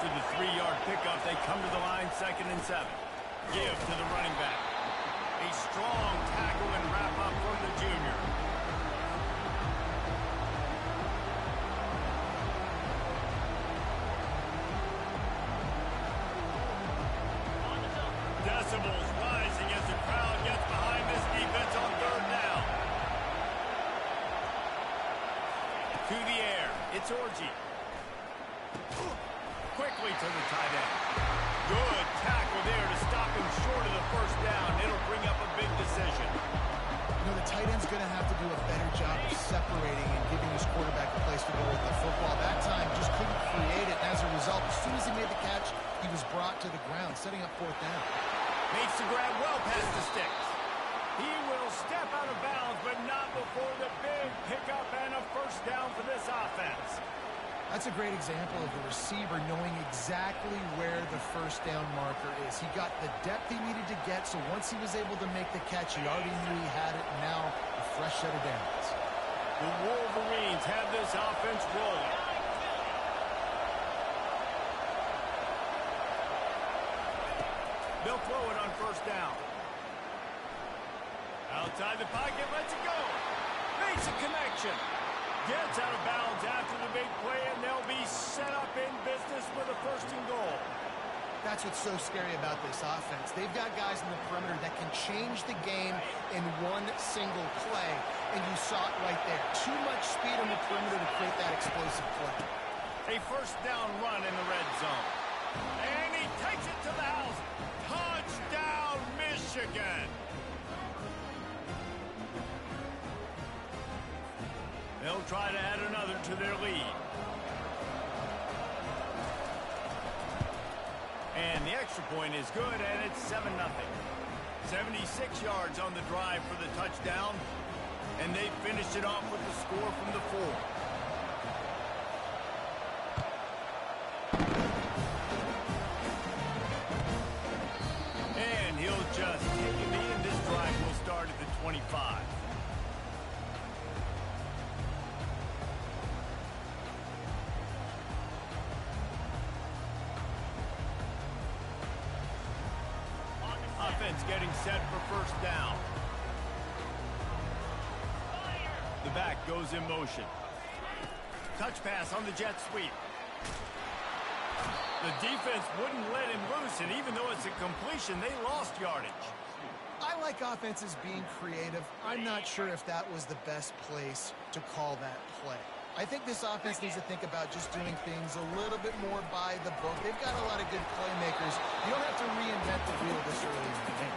After the 3-yard pickup, they come to the line 2nd and 7. Give to the running back. A strong tackle and wrap up from the junior. Decibels rising as the crowd gets behind this defense on 3rd down. To the air, it's Orji. Quickly to the tight end. Good tackle there to stop him short of the 1st down. It'll bring up a big decision. You know, the tight end's going to have to do a better job of separating and giving his quarterback a place to go with the football. That time just couldn't create it. And as a result, as soon as he made the catch, he was brought to the ground, setting up 4th down. Makes the grab well past the sticks. He will step out of bounds, but not before the big pickup and a 1st down for this offense. That's a great example of the receiver knowing exactly where the 1st down marker is. He got the depth he needed to get, so once he was able to make the catch, he already knew he had it, and now a fresh set of downs. The Wolverines have this offense rolling. They'll throw it on 1st down. Outside the pocket, lets it go. Makes a connection. Gets out of bounds after the big play, and they'll be set up in business with a 1st and goal. That's what's so scary about this offense. They've got guys in the perimeter that can change the game in one single play, and you saw it right there. Too much speed on the perimeter to create that explosive play. A 1st down run in the red zone. And he takes it to the house. Touchdown, Michigan! They'll try to add another to their lead. And the extra point is good, and it's 7-0. 76 yards on the drive for the touchdown, and they finished it off with the score from the 4. And he'll just take a knee, and this drive will start at the 25. Offense getting set for 1st down. The back goes in motion. Touch pass on the jet sweep. The defense wouldn't let him loose, and even though it's a completion, they lost yardage. I like offenses being creative. I'm not sure if that was the best place to call that play. I think this offense needs to think about just doing things a little bit more by the book. They've got a lot of good playmakers. You don't have to reinvent the wheel this early in the game.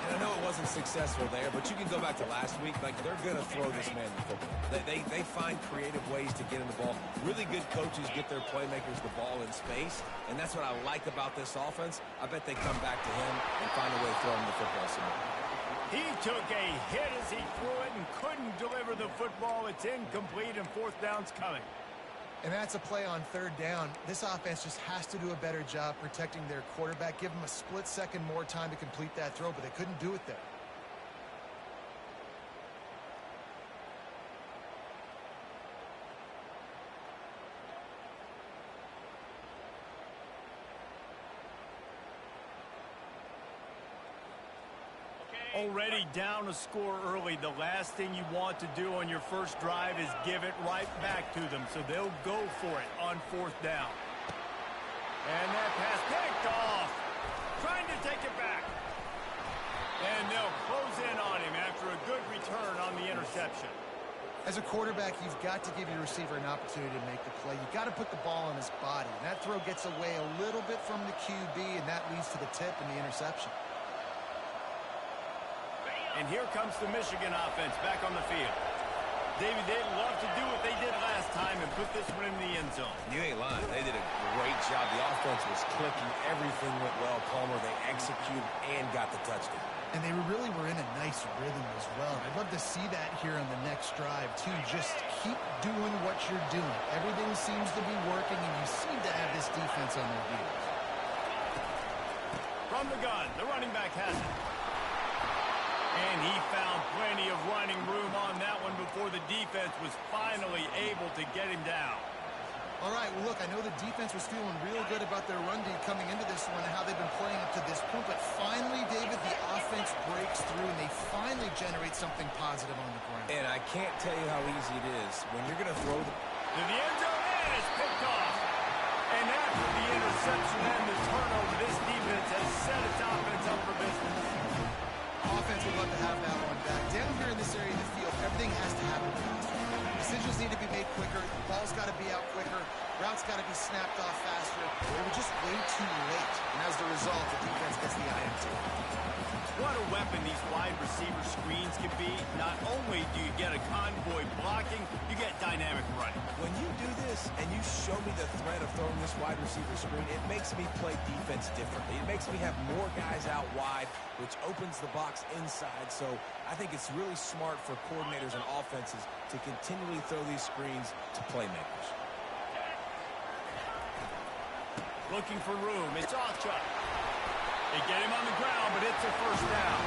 And I know it wasn't successful there, but you can go back to last week. Like, they're going to throw this man the football. They find creative ways to get in the ball. Really good coaches get their playmakers the ball in space, and that's what I like about this offense. I bet they come back to him and find a way to throw him the football somewhere. He took a hit as he threw it and couldn't deliver the football. It's incomplete, and 4th down's coming. And that's a play on 3rd down. This offense just has to do a better job protecting their quarterback. Give him a split second more time to complete that throw, but they couldn't do it there. Already down a score early. The last thing you want to do on your first drive is give it right back to them, so they'll go for it on 4th down. And that pass picked off. Trying to take it back. And they'll close in on him after a good return on the interception. As a quarterback, you've got to give your receiver an opportunity to make the play. You've got to put the ball on his body. And that throw gets away a little bit from the QB, and that leads to the tip and the interception. And here comes the Michigan offense back on the field. David, they'd love to do what they did last time and put this one in the end zone. You ain't lying. They did a great job. The offense was clicking. Everything went well. Palmer, they executed and got the touchdown. And they really were in a nice rhythm as well. I'd love to see that here on the next drive, too. Just keep doing what you're doing. Everything seems to be working, and you seem to have this defense on their heels. From the gun, the running back has it. And he found plenty of running room on that one before the defense was finally able to get him down. All right, well, look, I know the defense was feeling real good about their run D coming into this one and how they've been playing up to this point, but finally, David, the offense breaks through and they finally generate something positive on the ground. And I can't tell you how easy it is when you're going to throw To the end zone, and it's picked off. And after the interception and the turnover, this defense has set its offense up for business. Offense would love to have that one back. Down here in this area of the field, everything has to happen faster. Decisions need to be made quicker. The ball's got to be out quicker. Routes got to be snapped off faster. They were just way too late. And as a result, the defense gets the INT. What a weapon these wide receiver screens can be. Not only do you get a convoy blocking, you get dynamic running. When you do this and you show me the threat of throwing this wide receiver screen, it makes me play defense differently. It makes me have more guys out wide, which opens the box inside. So I think it's really smart for coordinators and offenses to continually throw these screens to playmakers. Looking for room. It's Ncaa. They get him on the ground, but it's a first down.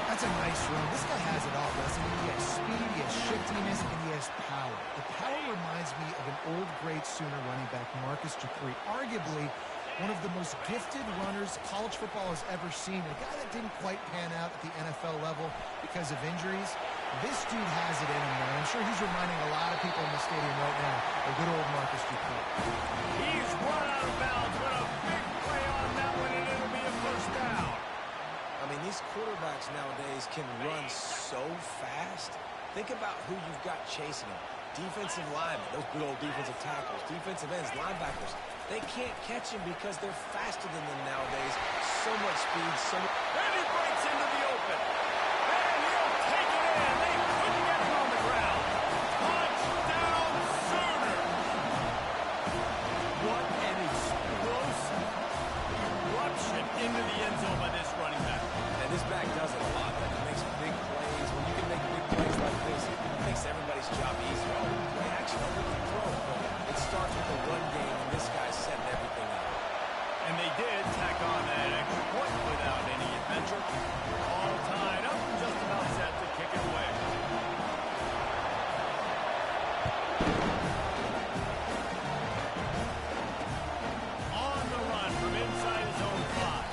That's a nice run. This guy has it all, doesn't he? He has speed, he has shiftiness, and he has power. The power reminds me of an old great Sooner running back, Marcus Dupree. Arguably one of the most gifted runners college football has ever seen. A guy that didn't quite pan out at the NFL level because of injuries. This dude has it in him, man. I'm sure he's reminding a lot of people in the stadium right now of good old Marcus Dupree. He's run out of bounds. What a big play on that one, and it'll be a first down. I mean, these quarterbacks nowadays can run so fast. Think about who you've got chasing them. Defensive linemen, those good old defensive tackles, defensive ends, linebackers. They can't catch him because they're faster than them nowadays. So much speed, so much... And he breaks into the open. And he'll take it in. They couldn't get him on the ground. Touchdown, Sooner. What an explosive eruption into the end zone by this running back. And this back does it a lot. He makes big plays. When you can make big plays like this, it makes everybody's job easier. Oh, play action, oh, we can throw. But it starts with the run game, and this guy's setting everything up. And they did tack on that extra point without any adventure. All tied up and just about set to kick it away. On the run from inside his own 5.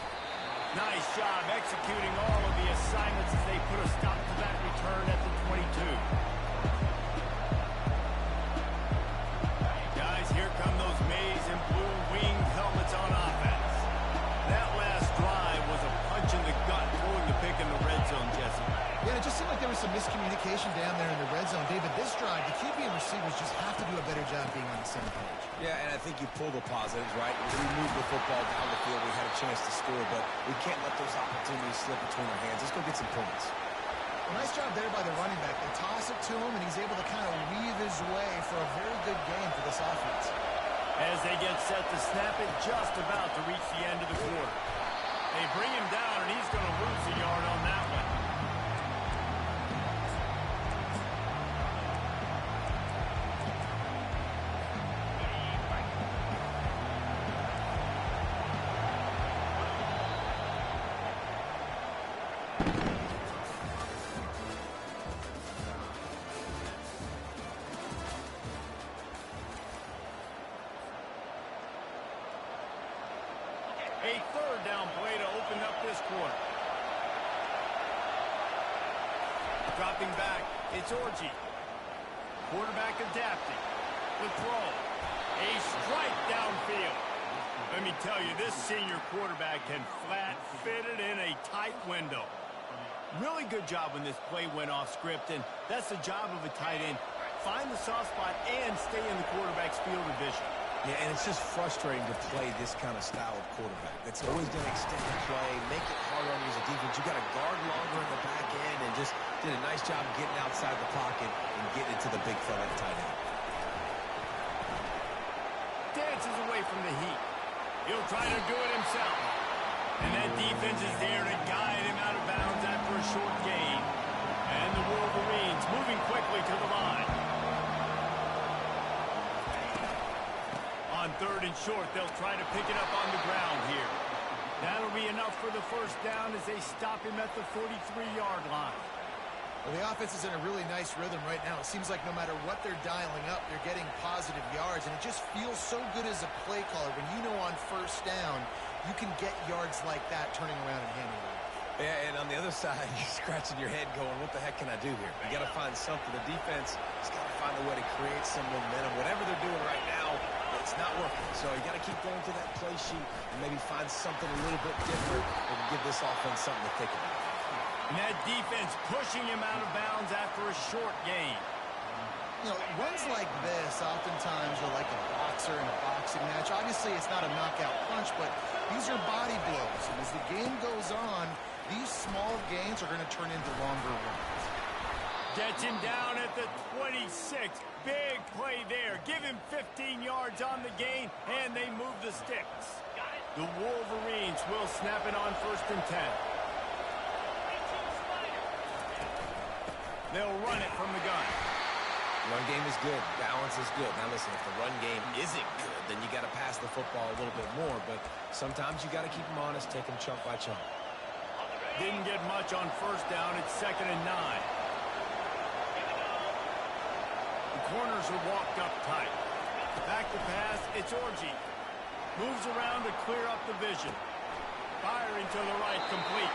Nice job executing all of the assignments as they put a stop to that return at the 22. Guys, here come those maize and blue winged helmets on offense. That last drive was a punch in the gut, throwing the pick in the red zone, Jesse. Yeah, it just seemed like there was some miscommunication down there in the red zone. David, this drive, the QB and receivers just have to do a better job being on the same page. Yeah, and I think you pull the positives, right? We moved the football down the field. We had a chance to score, but we can't let those opportunities slip between our hands. Let's go get some points. A nice job there by the running back. They toss it to him, and he's able to kind of weave his way for a very good game for this offense. As they get set to snap it, just about to reach the end of the quarter. They bring him down, and he's going to lose a yard on that one. A third down play to open up this quarter. Dropping back, it's Orji. Quarterback adapting. The throw. A strike downfield. Let me tell you, this senior quarterback can flat fit it in a tight window. Really good job when this play went off script, and that's the job of a tight end. Find the soft spot and stay in the quarterback's field of vision. Yeah, and it's just frustrating to play this kind of style of quarterback. That's always going to extend the play, make it harder on you as a defense. You got to guard longer in the back end and just did a nice job getting outside the pocket and getting it to the big fella at tight end. Dances away from the heat. He'll try to do it himself. And that defense is there to guide him out of bounds after a short gain. And the Wolverines moving quickly to the line. On third and short, they'll try to pick it up on the ground here. That'll be enough for the first down as they stop him at the 43-yard line. Well, the offense is in a really nice rhythm right now. It seems like no matter what they're dialing up, they're getting positive yards, and it just feels so good as a play caller when you know on first down you can get yards like that turning around and handing it. Yeah, and on the other side, you're scratching your head going, what the heck can I do here? You got to find something. The defense has got to find a way to create some momentum. Whatever they're doing right now, it's not working. So you got to keep going to that play sheet and maybe find something a little bit different that can give this offense something to think about. And that defense pushing him out of bounds after a short gain. You know, runs like this oftentimes are like a boxer in a boxing match. Obviously, it's not a knockout punch, but these are body blows. And as the game goes on, these small gains are going to turn into longer runs. Gets him down at the 26. Big play there. Give him 15 yards on the gain, and they move the sticks. The Wolverines will snap it on 1st and 10. They'll run it from the gun. Run game is good. Balance is good. Now listen, if the run game isn't good, then you got to pass the football a little bit more. But sometimes you got to keep them honest, take them chunk by chunk. Didn't get much on 1st down. It's 2nd and 9. The corners are walked up tight. Back to pass. It's Orji. Moves around to clear up the vision. Firing to the right, complete.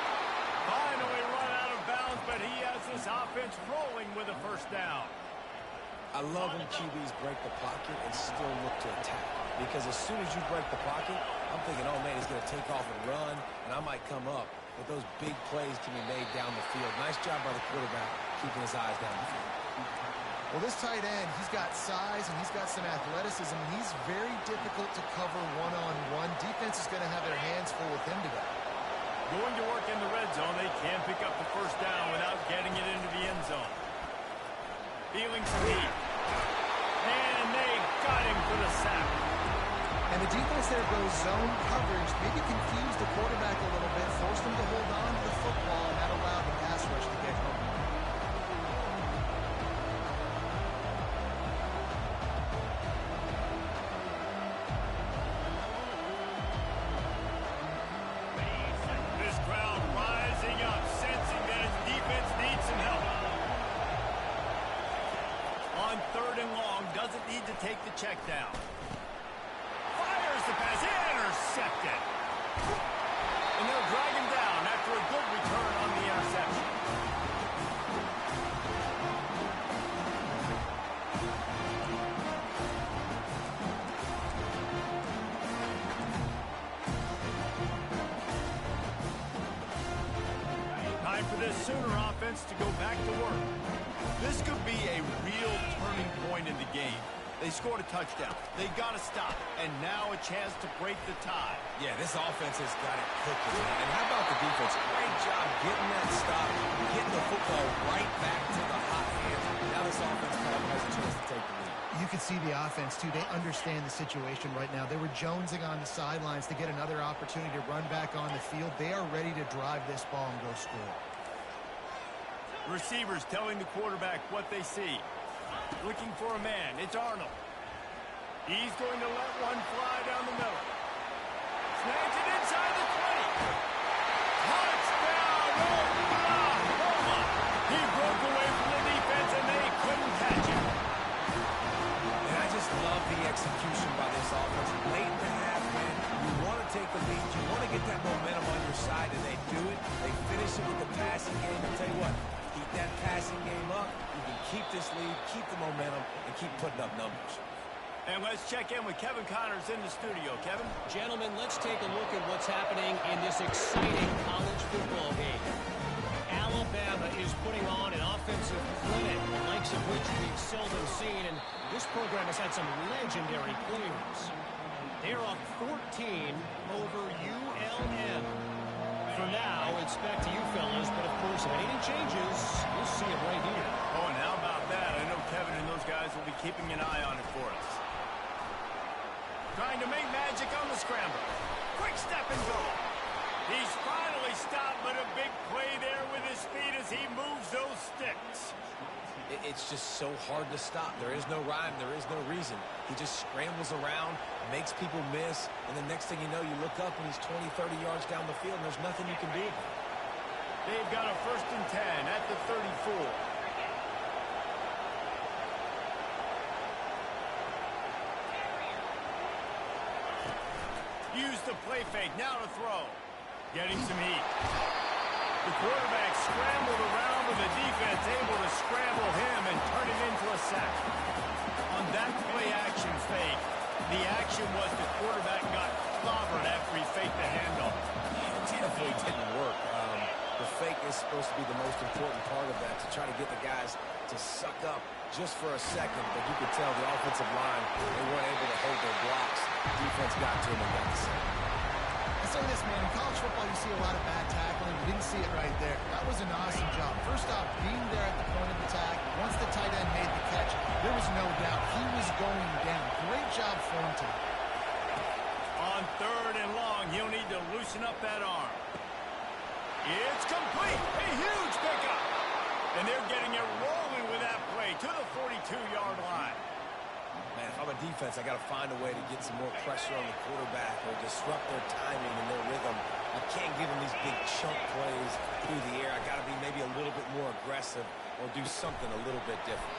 Finally run out of bounds, but he has this offense rolling with a 1st down. I love when QBs break the pocket and still look to attack. Because as soon as you break the pocket, I'm thinking, oh, man, he's going to take off and run, and I might come up. But those big plays can be made down the field. Nice job by the quarterback keeping his eyes down the field. Well, this tight end, he's got size and he's got some athleticism. He's very difficult to cover one-on-one. Defense is going to have their hands full with him today. Going to work in the red zone, they can pick up the 1st down without getting it into the end zone. Feeling some heat. And they got him for the sack. And the defense there goes zone coverage, maybe confused the quarterback a little bit, forced him to hold on to the football, and that allowed the pass rush to get home. This crowd rising up, sensing that its defense needs some help. On 3rd and long, doesn't need to take the check down. Fires the pass, intercepted. And they'll drag him down after a good return on the interception. Time for this Sooner offense to go back to work. This could be a real turning point in the game. They scored a touchdown. They got to stop. And now a chance to break the tie. Yeah, this offense has got it cooking. And how about the defense? Great job getting that stop, getting the football right back to the hot hand. Now this offense probably has a chance to take the lead. You can see the offense, too. They understand the situation right now. They were jonesing on the sidelines to get another opportunity to run back on the field. They are ready to drive this ball and go score. Receivers telling the quarterback what they see. Looking for a man. It's Arnold. He's going to let one fly down the middle. Snags it inside the 20. Touchdown, Oklahoma! He broke away from the defense, and they couldn't catch him. And I just love the execution by this offense. Late in the half, man, you want to take the lead. You want to get that momentum on your side, and they do it. They finish it with the passing game. I'll tell you what, keep that passing game up. You can keep this lead, keep the momentum, and keep putting up numbers. And let's check in with Kevin Connors in the studio. Kevin? Gentlemen, let's take a look at what's happening in this exciting college football game. Alabama is putting on an offensive clinic, the likes of which we've seldom seen, and this program has had some legendary players. They're up 14 over ULM. For now, it's back to you fellas, but of course, if anything changes, you'll see it right here. Oh, and how about that? I know Kevin and those guys will be keeping an eye on it for us. Trying to make magic on the scramble. Quick step and go. He's finally stopped, but a big play there with his speed as he moves those sticks. It's just so hard to stop. There is no rhyme. There is no reason. He just scrambles around, makes people miss, and the next thing you know, you look up and he's 20, 30 yards down the field, and there's nothing you can do about it. They've got a 1st and 10 at the 34. Use the play fake, now to throw. Getting some heat. The quarterback scrambled around with the defense, able to scramble him and turn it into a sack. On that play action fake, the action was the quarterback got clobbered after he faked the handoff. It definitely didn't work. The fake is supposed to be the most important part of that, to try to get the guys to suck up just for a second. But you could tell the offensive line, they weren't able to hold their blocks. Defense got to them and got the sack. I say this, man, in college football you see a lot of bad tackling. You didn't see it right there. That was an awesome job. First off, being there at the point of attack. Once the tight end made the catch, there was no doubt he was going down. Great job for him tonight. On 3rd and long, he'll need to loosen up that arm. It's complete. A huge pickup. And they're getting it rolling with that play to the 42-yard line. Man, if I'm a defense, I got to find a way to get some more pressure on the quarterback or disrupt their timing and their rhythm. I can't give them these big chunk plays through the air. I got to be maybe a little bit more aggressive or do something a little bit different.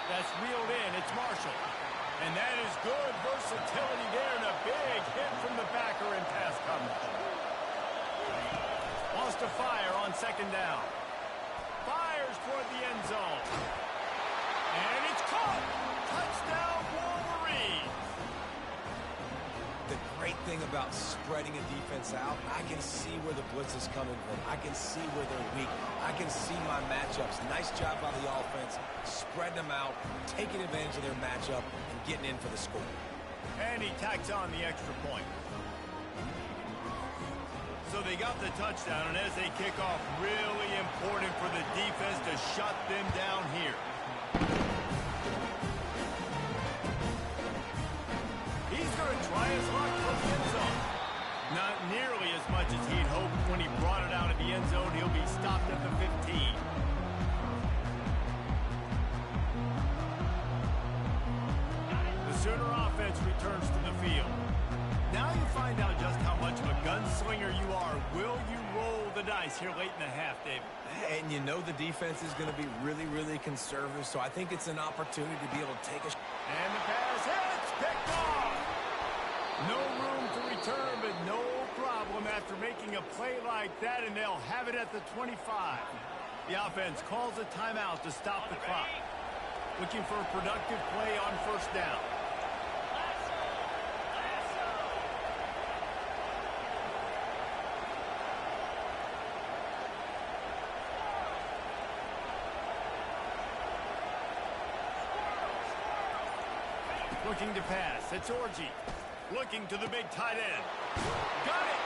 That's reeled in. It's Marshall. And that is good versatility there and a big hit from the backer in pass coverage. Wants to fire on 2nd down. Fires toward the end zone. And it's caught. Touchdown, Wolverines. The great thing about spreading a defense out, I can see where the blitz is coming from. I can see where they're weak. I can see my matchups. Nice job by the offense, spreading them out, taking advantage of their matchup, and getting in for the score. And he tacks on the extra point. So they got the touchdown, and as they kick off, really important for the defense to shut them down here. He's going to try his luck from the end zone. Not nearly as much as he'd hoped when he brought it out of the end zone. He'll be stopped at the 15. The Sooner offense returns to the field. Now you find out just how much of a gunslinger you are. Will you roll the dice here late in the half, David? And you know the defense is going to be really, really conservative, so I think it's an opportunity to be able to take a... And the pass hits, picked off. No room to return, but no problem after making a play like that, and they'll have it at the 25. The offense calls a timeout to stop the clock. Looking for a productive play on 1st down. Looking to pass. It's Orji. Looking to the big tight end. Got it.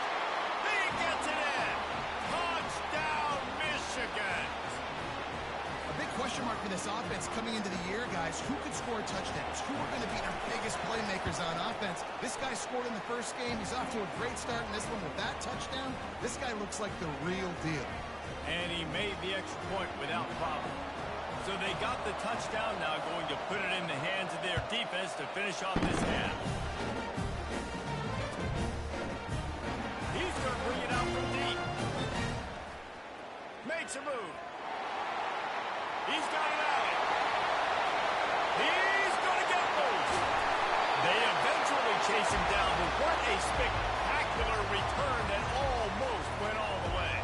He gets it in. Touchdown, Michigan. A big question mark for this offense coming into the year, guys. Who could score touchdowns? Who are going to be their biggest playmakers on offense? This guy scored in the first game. He's off to a great start in this one with that touchdown. This guy looks like the real deal. And he made the extra point without problem. So they got the touchdown, now going to put it in the hands of their defense to finish off this half. He's going to bring it out from deep. Makes a move. He's got it out. He's going to get loose. They eventually chase him down, but what a spectacular return that almost went all the way.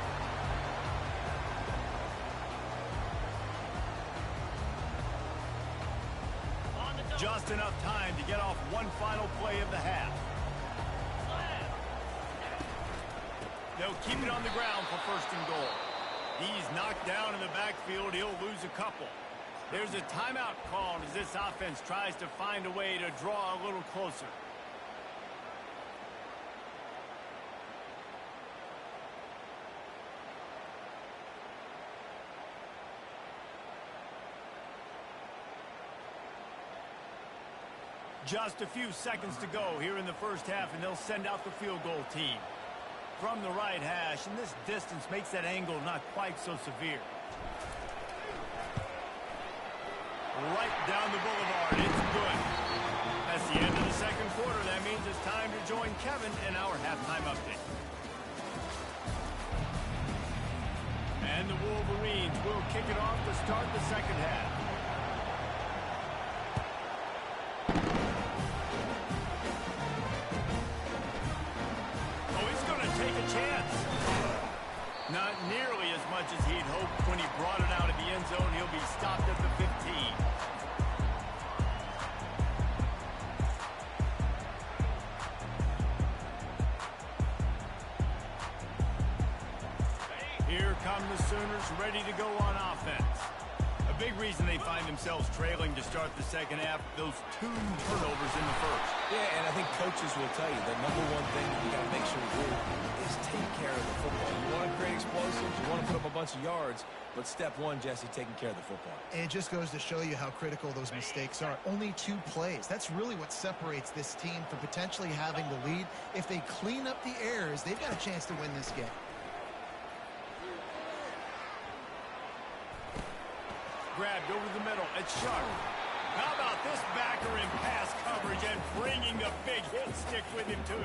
Just enough time to get off one final play of the half. They'll keep it on the ground for 1st and goal. He's knocked down in the backfield. He'll lose a couple. There's a timeout called as this offense tries to find a way to draw a little closer. Just a few seconds to go here in the 1st half, and they'll send out the field goal team. From the right hash, and this distance makes that angle not quite so severe. Right down the boulevard, it's good. That's the end of the 2nd quarter. That means it's time to join Kevin in our halftime update. And the Wolverines will kick it off to start the second half. Oh, he's going to take a chance. Not nearly as much as he'd hoped when he brought it out of the end zone. He'll be stopped at the 15. Here come the Sooners ready to go on offense. A big reason they find themselves trailing to start the second half, those 2 turnovers in the first. Yeah, and I think coaches will tell you the number one thing that you got to make sure to do is take care of the football. You want to create explosives, you want to put up a bunch of yards, but step one, Jesse, taking care of the football. And it just goes to show you how critical those mistakes are. Only 2 plays. That's really what separates this team from potentially having the lead. If they clean up the errors, they've got a chance to win this game. Grabbed over the middle. It's Sharp. How about this backer in pass coverage and bringing the big hit stick with him, too?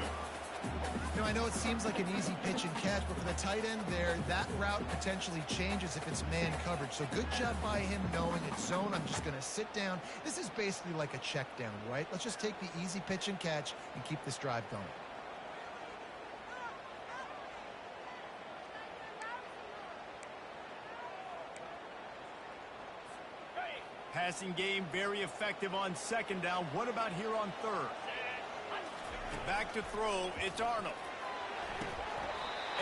You know, I know it seems like an easy pitch and catch, but for the tight end there, that route potentially changes if it's man coverage. So good job by him knowing it's zone. I'm just going to sit down. This is basically like a check down, right? Let's just take the easy pitch and catch and keep this drive going. Passing game very effective on second down. What about here on third? Back to throw. It's Arnold.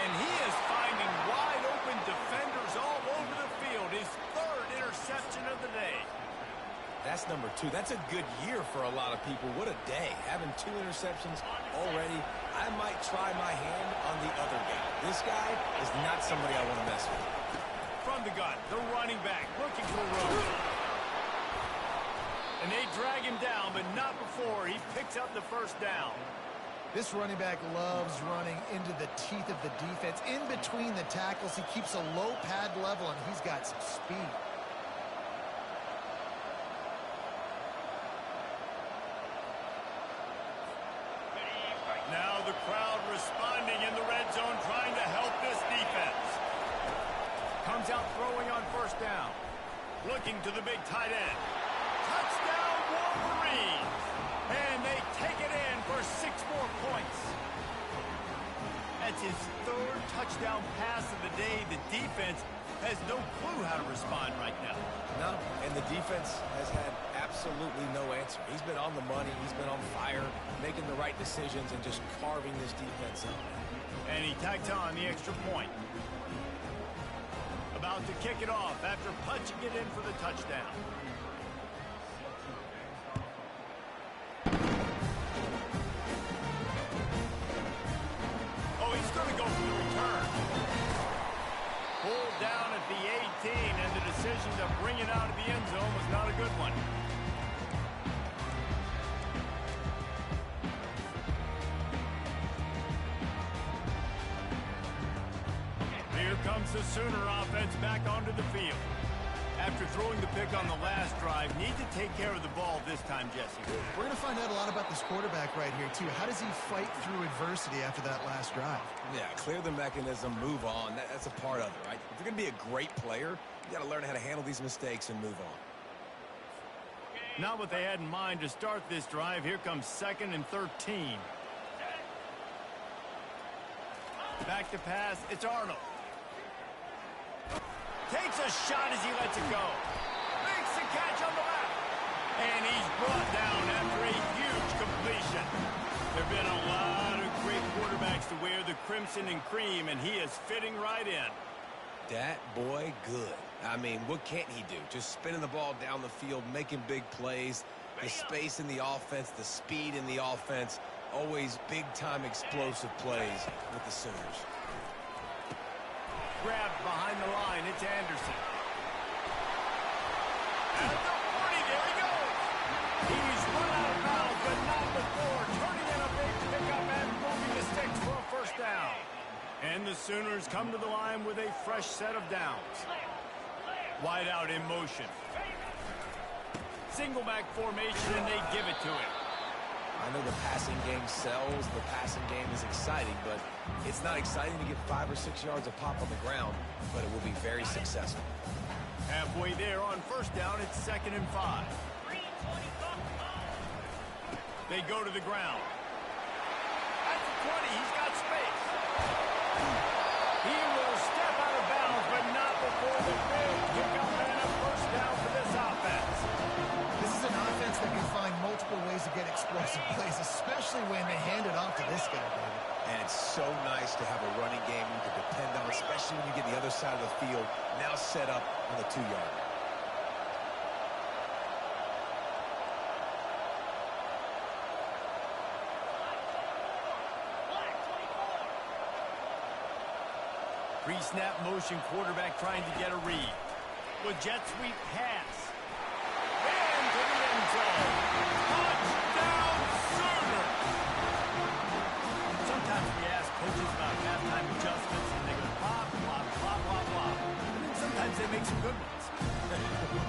And he is finding wide open defenders all over the field. His 3rd interception of the day. That's number 2. That's a good year for a lot of people. What a day. Having 2 interceptions already. I might try my hand on the other guy. This guy is not somebody I want to mess with. From the gun, the running back looking for a road. And they drag him down, but not before he picks up the first down. This running back loves running into the teeth of the defense. In between the tackles, he keeps a low pad level, and he's got some speed. Now the crowd responding in the red zone, trying to help this defense. Comes out throwing on first down. Looking to the big tight end. Touchdown Wolverines! And they take it in for 6 more points. That's his 3rd touchdown pass of the day. The defense has no clue how to respond right now. No, and the defense has had absolutely no answer. He's been on the money. He's been on fire, making the right decisions and just carving this defense up. And he tacked on the extra point. About to kick it off after punching it in for the touchdown. Going to go for the return. Pulled down at the 18, and the decision to bring it out of the end zone was not a good one. Here comes the Sooner offense back onto the field. After throwing the pick on the last drive, need to take care of the ball this time, Jesse. We're going to find out a lot about this quarterback right here, too. How does he fight through adversity after that last drive? Yeah, clear the mechanism, move on. That's a part of it, right? If you're going to be a great player, you got to learn how to handle these mistakes and move on. Not what they had in mind to start this drive. Here comes 2nd and 13. Back to pass. It's Arnold. Takes a shot as he lets it go. Makes the catch on the left. And he's brought down after a huge completion. There have been a lot of great quarterbacks to wear the crimson and cream, and he is fitting right in. That boy good. I mean, what can't he do? Just spinning the ball down the field, making big plays, the space in the offense, the speed in the offense. Always big-time explosive plays with the Sooners. Grabbed behind the line. It's Anderson. At the 40, there he goes. He's run out of bounds, but not before. Turning in a big pickup and moving the sticks for a first down. And the Sooners come to the line with a fresh set of downs. Wide out in motion. Single back formation, and they give it to him. I know the passing game sells, the passing game is exciting, but it's not exciting to get 5 or 6 yards of pop on the ground, but it will be very successful. Halfway there on first down, it's 2nd and 5. They go to the ground. At the 20, he's got space. He will step out of bounds, but not before the big pickup and a first down for this offense. This is an offense that can find multiple ways to get explosive plays, especially when they hand it off to this guy, David. And it's so nice to have a running game you can depend on, especially when you get the other side of the field now set up on the 2-yard. Pre-snap motion quarterback trying to get a read. With jet sweep pass. And to the end zone. Touchdown, Sooners! Sometimes we ask coaches about halftime adjustments, and they go blah, blah, blah, blah, blah. And then sometimes they make some good ones.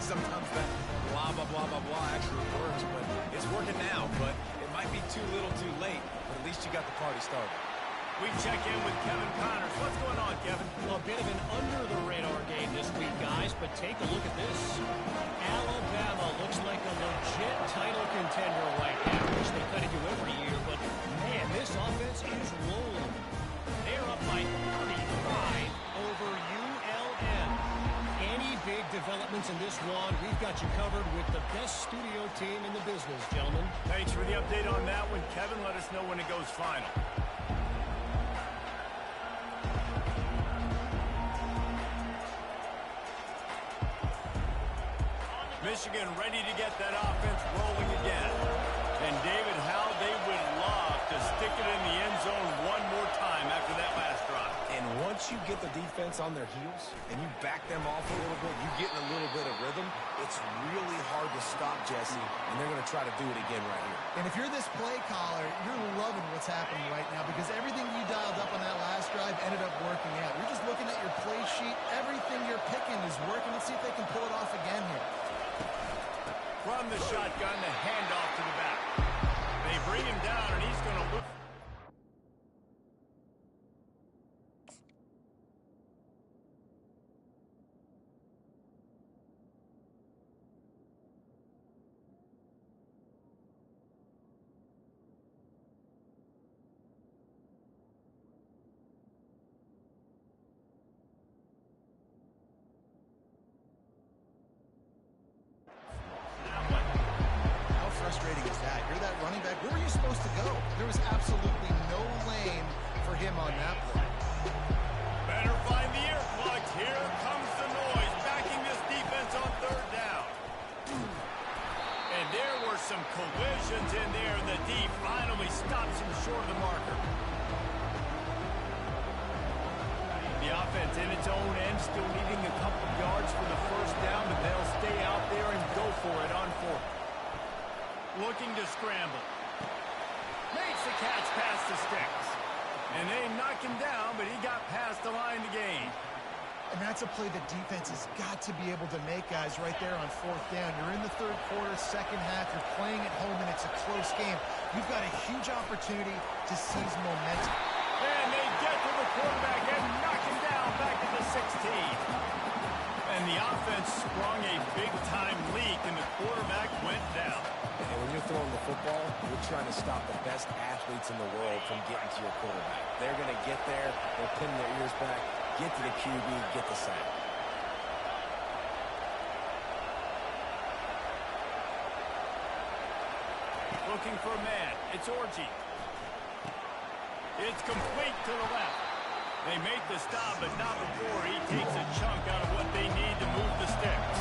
Sometimes that blah, blah, blah, blah, blah actually works, but it's working now. But it might be too little too late, but at least you got the party started. We check in with Kevin Connors. What's going on, Kevin? A bit of an under-the-radar game this week, guys, but take a look at this. Alabama looks like a legit title contender right now, which they kind of do every year, but, man, this offense is rolling. They're up by 35 over ULM. Any big developments in this one, we've got you covered with the best studio team in the business, gentlemen. Thanks for the update on that one, Kevin. Let us know when it goes final. Michigan ready to get that offense rolling again. And David, how they would love to stick it in the end zone one more time after that last drive. And once you get the defense on their heels and you back them off a little bit, you get in a little bit of rhythm, it's really hard to stop, Jesse, and they're going to try to do it again right here. And if you're this play caller, you're loving what's happening right now because everything you dialed up on that last drive ended up working out. You're just looking at your play sheet. Everything you're picking is working. Let's see if they can pull it off again here. From the shotgun, the handoff to the back. They bring him down, and he's going to look. Frustrating is that? You're that running back. Where were you supposed to go? There was absolutely no lane for him on that play. Better find the earplugs. Here comes the noise, backing this defense on 3rd down. And there were some collisions in there, and the D finally stops him short of the marker. The offense in its own end, still needing a couple of yards for the first down, but they'll stay out there and go for it on 4th. Looking to scramble. Makes the catch past the sticks. And they knock him down, but he got past the line to gain. And that's a play the defense has got to be able to make, guys, right there on 4th down. You're in the 3rd quarter, 2nd half. You're playing at home, and it's a close game. You've got a huge opportunity to seize momentum. And they get to the quarterback and knock him down back at the 16. And the offense sprung a big-time leak, and the quarterback went down. And when you're throwing the football, you're trying to stop the best athletes in the world from getting to your quarterback. They're going to get there, they'll pin their ears back, get to the QB, get the sack. Looking for a man. It's Orji. It's complete to the left. They make the stop, but not before he takes a chunk out of what they need to move the sticks.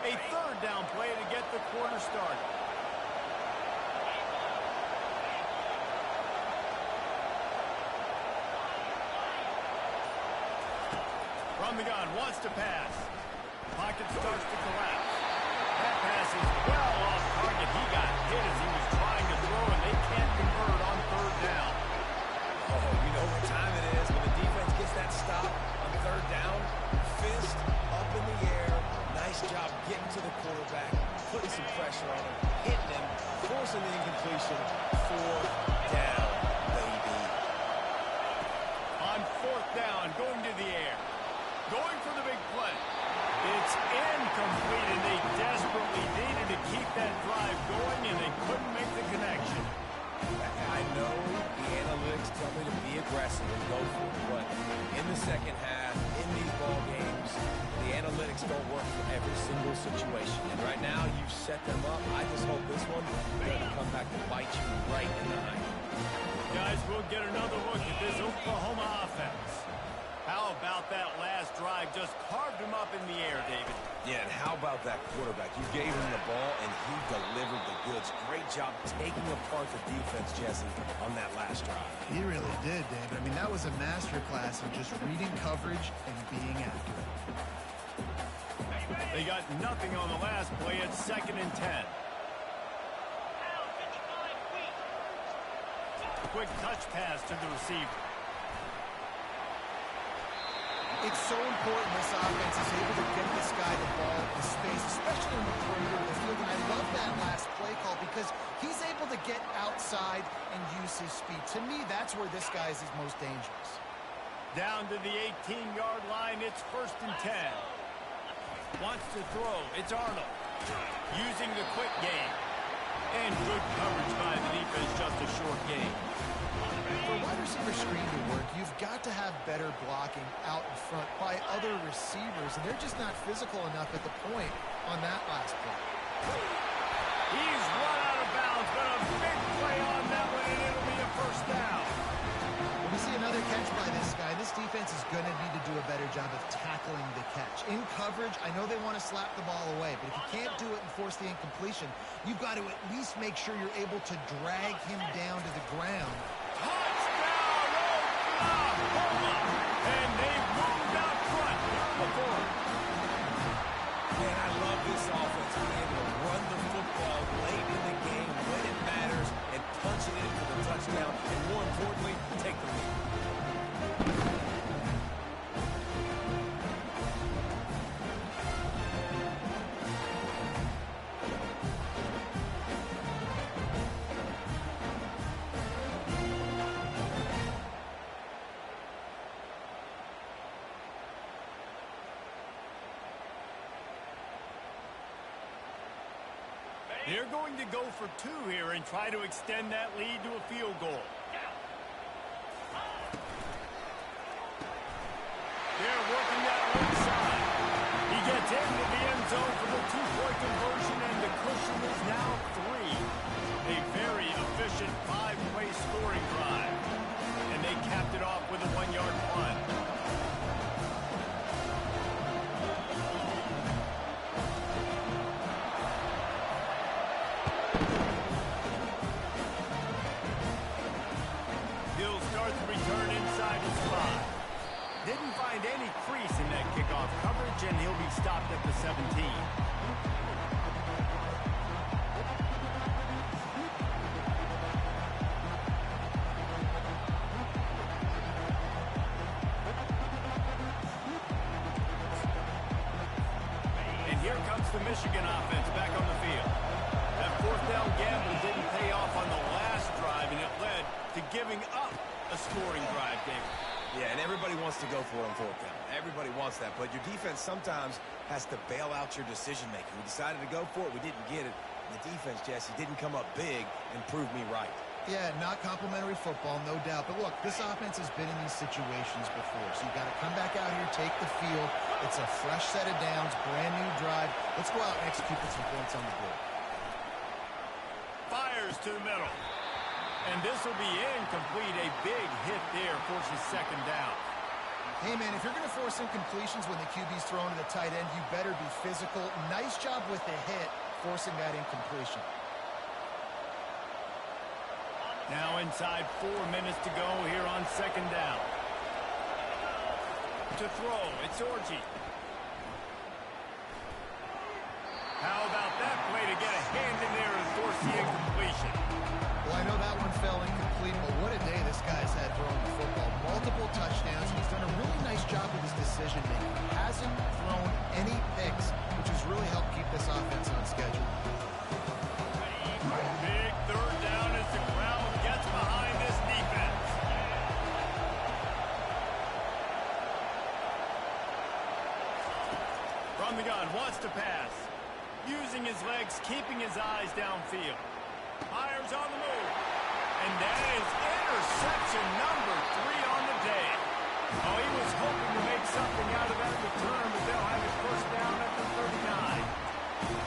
A 3rd down play to get the quarter started. From the gun, wants to pass. Pocket starts to collapse. That pass is well off target he got hit as he was trying to throw, and they can't convert on third down. Oh, you know what time it is when the defense gets that stop on third down. Fist up in the air. Nice job getting to the quarterback, putting some pressure on him, hitting him, forcing the incompletion. Fourth down, baby. On fourth down, going to the air. Going for the big play. It's incomplete, and they desperately needed to keep that drive going, and they couldn't make the connection. I know the analytics tell me to be aggressive and go for it, but in the second half, in these ball games, the analytics don't work for every single situation. And right now, you've set them up. I just hope this one doesn't come back to bite you right in the eye. Guys, we'll get another look at this Oklahoma offense. How about that last drive? Just carved him up in the air, David. Yeah, and how about that quarterback? You gave him the ball, and he delivered the goods. Great job taking apart the defense, Jesse, on that last drive. He really did, David. I mean, that was a masterclass of just reading coverage and being accurate. They got nothing on the last play. It's 2nd and 10. Quick touch pass to the receiver. It's so important this offense is able to get this guy the ball in space, especially in the perimeter of the field. And I love that last play call because he's able to get outside and use his speed. To me, that's where this guy is his most dangerous. Down to the 18-yard line. It's 1st and 10. Wants to throw. It's Arnold. Using the quick game. And good coverage by the defense, just a short game. For wide receiver screen to work, you've got to have better blocking out in front by other receivers, and they're just not physical enough at the point on that last play. He's run out of bounds, but a big play on that one, and it'll be a 1st down. When we see another catch by this guy, this defense is going to need to do a better job of tackling the catch. In coverage, I know they want to slap the ball away, but if you can't do it and force the incompletion, you've got to at least make sure you're able to drag him down to the ground. Touchdown, Oklahoma! And they've moved out front here in the 4th. Man, I love this offense being able to run the football late in the game when it matters and punch it in for the touchdown, and more importantly, take the lead. They're going to go for 2 here and try to extend that lead to a field goal. They're working that right side. He gets into the end zone for the 2-point conversion, and the cushion is now 3. A very efficient 5-play scoring drive. And they capped it off with a 1-yard punt. Didn't find any crease in that kickoff coverage, and he'll be stopped at the 17. And here comes the Michigan offense back on the field. That 4th down gamble didn't pay off on the last drive, and it led to giving up a scoring drive, David. Yeah, and everybody wants to go for it on 4th down. Everybody wants that, but your defense sometimes has to bail out your decision-making. We decided to go for it. We didn't get it. The defense, Jesse, didn't come up big and prove me right. Yeah, not complimentary football, no doubt. But look, this offense has been in these situations before, so you've got to come back out here, take the field. It's a fresh set of downs, brand new drive. Let's go out and execute with some points on the board. Fires to the middle. And this will be incomplete. A big hit there forces 2nd down. Hey, man, if you're going to force incompletions when the QB's throwing to the tight end, you better be physical. Nice job with the hit, forcing that incompletion. Now inside 4 minutes to go here on 2nd down. To throw, it's Orji. How about that play to get a hand in there and force to pass. Using his legs, keeping his eyes downfield. Fires on the move. And that is interception number 3 on the day. Oh, he was hoping to make something out of that return, but they'll have it first down at the 39.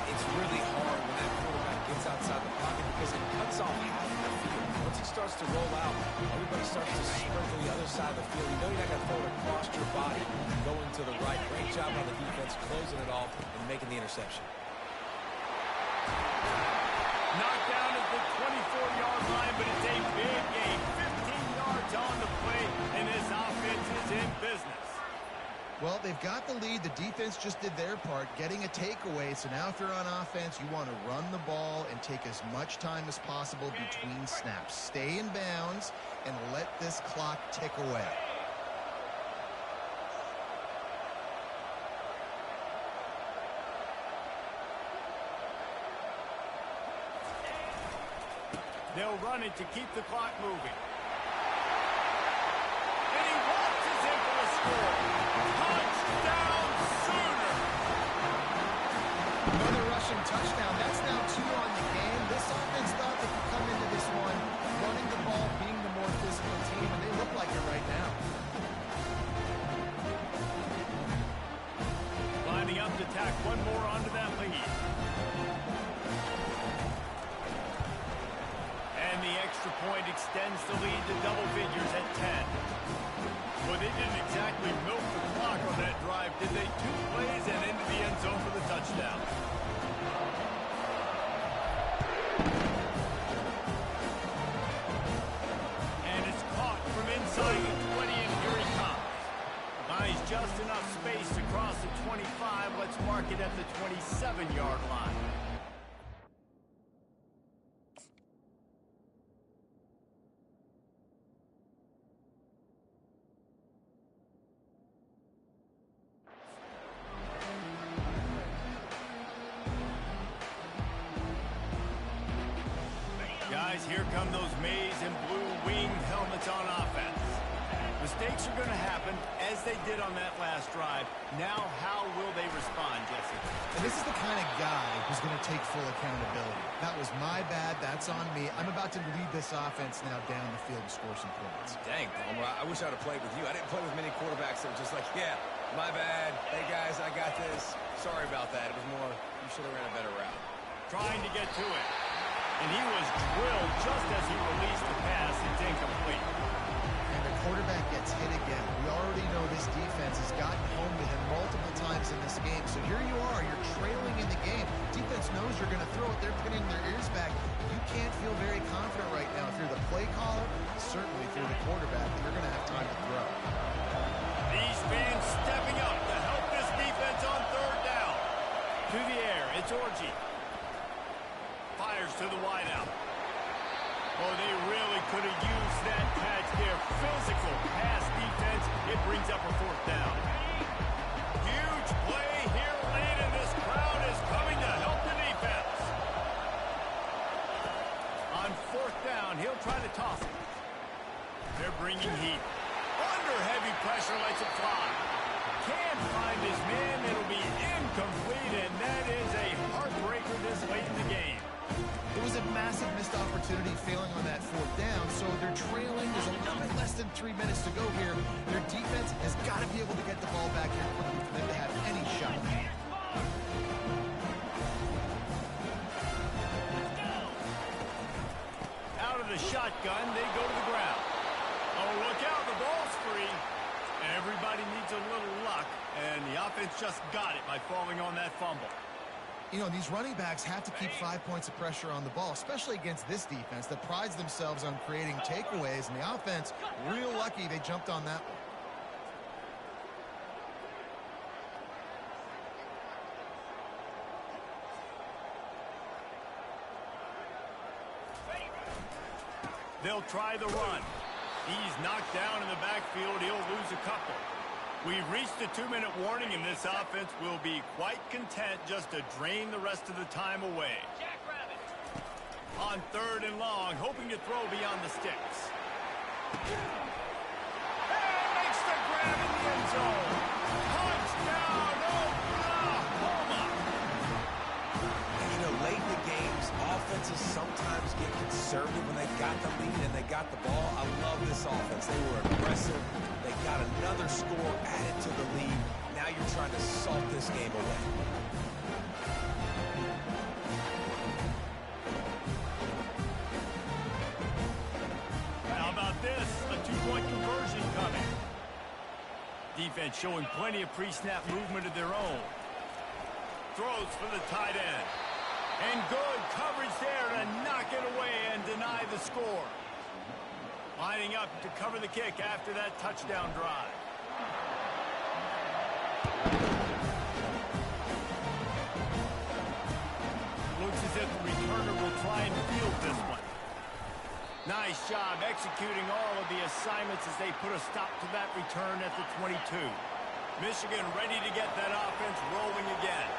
It's really hard when that quarterback gets outside the pocket because it cuts off half of the field. Once he starts to roll out, everybody starts to sprint to the other side of the field. You know you're not going to throw it across your body going to the right. Great job on the defense closing it off and making the interception. Knocked down at the 24-yard line, but it's a big gain. 15 yards on the play, and this offense is in business. Well, they've got the lead. The defense just did their part, getting a takeaway. So now if you're on offense, you want to run the ball and take as much time as possible between snaps. Stay in bounds and let this clock tick away. They'll run it to keep the clock moving. And he waltzes in for the score. Touchdown, Sooner! Another rushing touchdown. That's now 2 on the game. This offense thought they could come into this one running the ball, being the more physical team, and they look like it right now. Lining up to tack one more onto that lead. And the extra point extends the lead to double figures at 10. Well, they didn't exactly milk the clock on that drive, did they? 2 plays and into the end zone for the touchdown. And it's caught from inside the 20, and here he comes. Buys just enough space to cross the 25. Let's mark it at the 27-yard line. Guys, here come those maize and blue winged helmets on offense. Mistakes are going to happen, as they did on that last drive. Now, how will they respond, Jesse? And this is the kind of guy who's going to take full accountability. That was my bad. That's on me. I'm about to lead this offense now down the field and score some points. Dang, Palmer, I wish I'd have played with you. I didn't play with many quarterbacks that were just like, yeah, my bad. Hey, guys, I got this. Sorry about that. It was more, you should have ran a better route. Trying to get to it. And he was drilled just as he released the pass. It's incomplete. And the quarterback gets hit again. We already know this defense has gotten home to him multiple times in this game. So here you are. You're trailing in the game. Defense knows you're going to throw it. They're pinning their ears back. You can't feel very confident right now. If you're the play caller, certainly if you're the quarterback, that you're going to have time to throw. These fans stepping up to help this defense on 3rd down. To the air. It's Orji. Fires to the wideout. Oh, they really could have used that catch there. Physical pass defense. It brings up a 4th down. Huge play here late, and this crowd is coming to help the defense. On 4th down, he'll try to toss it. They're bringing heat. Under heavy pressure, lets it fly. Can't find his man. It'll be incomplete, and that is a heartbreaker this late in the game. It was a massive missed opportunity failing on that 4th down, so they're trailing. There's a little bit less than 3 minutes to go here. Their defense has got to be able to get the ball back here quickly for them to have any shot. Out of the shotgun, they go to the ground. Oh, look out, the ball's free. Everybody needs a little luck, and the offense just got it by falling on that fumble. You know, these running backs have to keep 5 points of pressure on the ball, especially against this defense that prides themselves on creating takeaways, and the offense, real lucky they jumped on that one. They'll try the run. He's knocked down in the backfield. He'll lose a couple. We've reached a 2-minute warning, and this offense will be quite content just to drain the rest of the time away. On 3rd and long, hoping to throw beyond the sticks. And makes the grab in the end zone. Touchdown, Oklahoma! teams sometimes get conservative when they got the lead and they got the ball. I love this offense. They were aggressive. They got another score added to the lead. Now you're trying to salt this game away. How about this? A two-point conversion coming. Defense showing plenty of pre-snap movement of their own. Throws for the tight end. And good coverage there to knock it away and deny the score. Lining up to cover the kick after that touchdown drive. Looks as if the returner will try and field this one. Nice job executing all of the assignments as they put a stop to that return at the 22. Michigan ready to get that offense rolling again.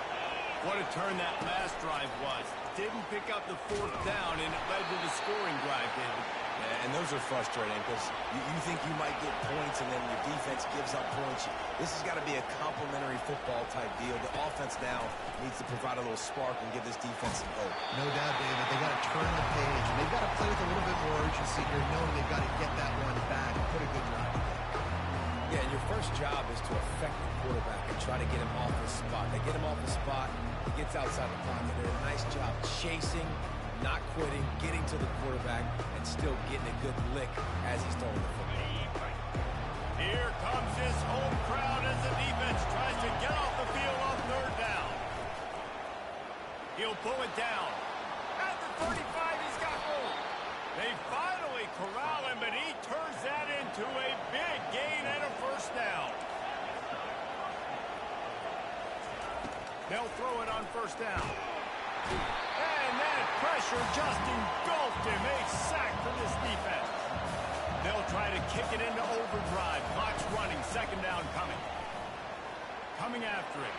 What a turn that last drive was. Didn't pick up the fourth down, and it led to the scoring drive, David. Yeah, and those are frustrating because you think you might get points and then your defense gives up points. This has got to be a complementary football type deal. The offense now needs to provide a little spark and give this defense some hope. No doubt, David. They got to turn the page. And they've got to play with a little bit more urgency here, knowing they've got to get that one back and put a good drive together. Yeah, and your first job is to affect the quarterback and try to get him off the spot. They get him off the spot, he gets outside the pocket. They did a nice job chasing, not quitting, getting to the quarterback, and still getting a good lick as he's throwing the football. Here comes his home crowd as the defense tries to get off the field on third down. He'll pull it down. At the 35, he's got room. They finally corral him, but he turns that into a big gain and a first down. They'll throw it on first down. And that pressure just engulfed him. A sack for this defense. They'll try to kick it into overdrive. Clock's running. Second down coming. Coming after it.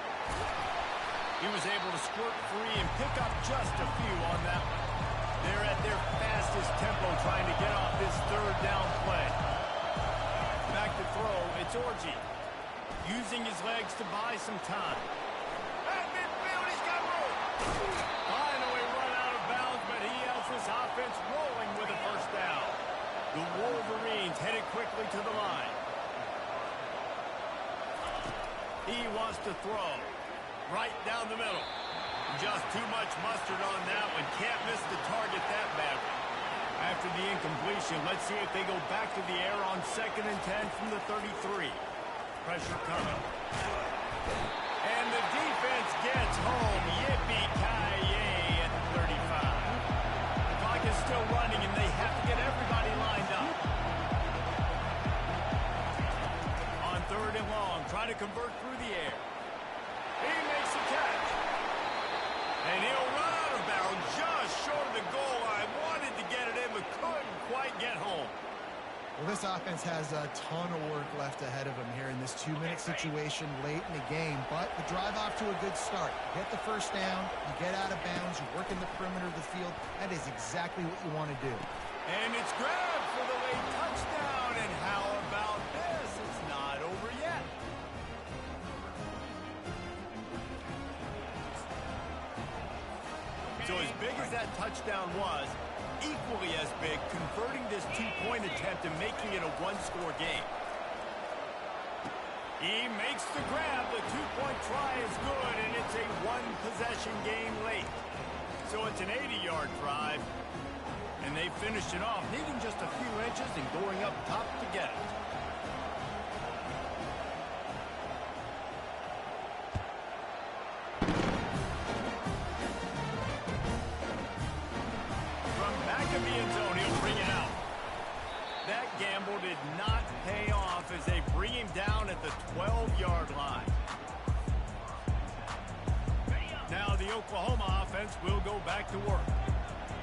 He was able to squirt free and pick up just a few on that one. They're at their fastest tempo trying to get off this third down play. Back to throw. It's Orji. Using his legs to buy some time. At midfield, he's got room. Finally run out of bounds, but he has his offense rolling with a first down. The Wolverines headed quickly to the line. He wants to throw. Right down the middle. Just too much mustard on that one. Can't miss the target that badly. After the incompletion, let's see if they go back to the air on 2nd and 10 from the 33. Pressure coming. And the defense gets home. Yippee-ki-yay at the 35. The clock is still running, and they have to get everybody lined up. On 3rd and long, trying to convert through the air. He makes a catch. And he'll run out of bounds just short of the goal line. Wanted to get it in, but couldn't quite get home. Well, this offense has a ton of work left ahead of them here in this 2-minute situation late in the game. But the drive off to a good start. You get the first down, you get out of bounds, you work in the perimeter of the field. That is exactly what you want to do. And it's grabbed for the late touchdown. And how about this? It's not over yet. So as big as that touchdown was, equally as big, converting this two-point attempt and making it a one-score game. He makes the grab. The two-point try is good, and it's a one-possession game late. So it's an 80-yard drive, and they finished it off, needing just a few inches and going up top to get it. In the end zone, he'll bring it out. That gamble did not pay off as they bring him down at the 12-yard line. Now the Oklahoma offense will go back to work.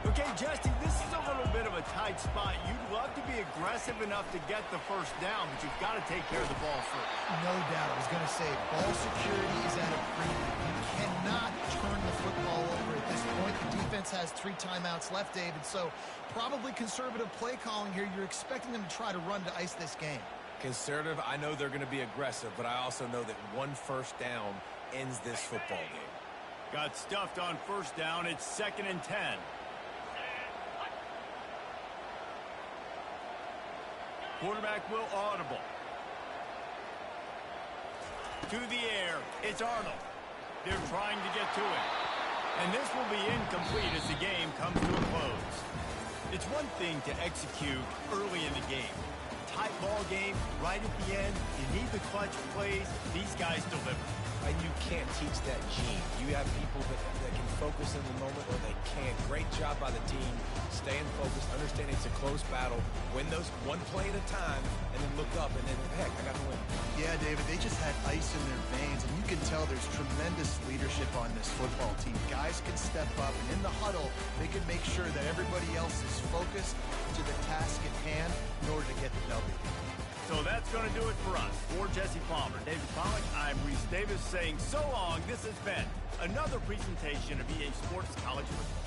Okay, Jesse, this is a little bit of a tight spot. You'd love to be aggressive enough to get the first down, but you've got to take care of the ball first. No doubt. I was going to say, ball security is at a premium. You cannot turn the football over at this point. The defense has 3 timeouts left, David, so probably conservative play calling here. You're expecting them to try to run to ice this game. Conservative, I know they're going to be aggressive, but I also know that one first down ends this football game. Got stuffed on first down. It's 2nd and 10. Quarterback will audible. To the air, it's Arnold. They're trying to get to it. And this will be incomplete as the game comes to a close. It's one thing to execute early in the game. Tight ball game, right at the end, you need the clutch plays. These guys deliver. And you can't teach that gene. You have people that can focus in the moment or they can't. Great job by the team, staying focused, understanding it's a close battle, win those one play at a time, and then look up, and then, heck, I got to win. Yeah, David, they just had ice in their veins, and you can tell there's tremendous leadership on this football team. Guys can step up, and in the huddle, they can make sure that everybody else is focused to the task at hand in order to get the W. So that's going to do it for us. For Jesse Palmer, David Pollack, I'm Reese Davis saying so long. This has been another presentation of EA Sports College Football.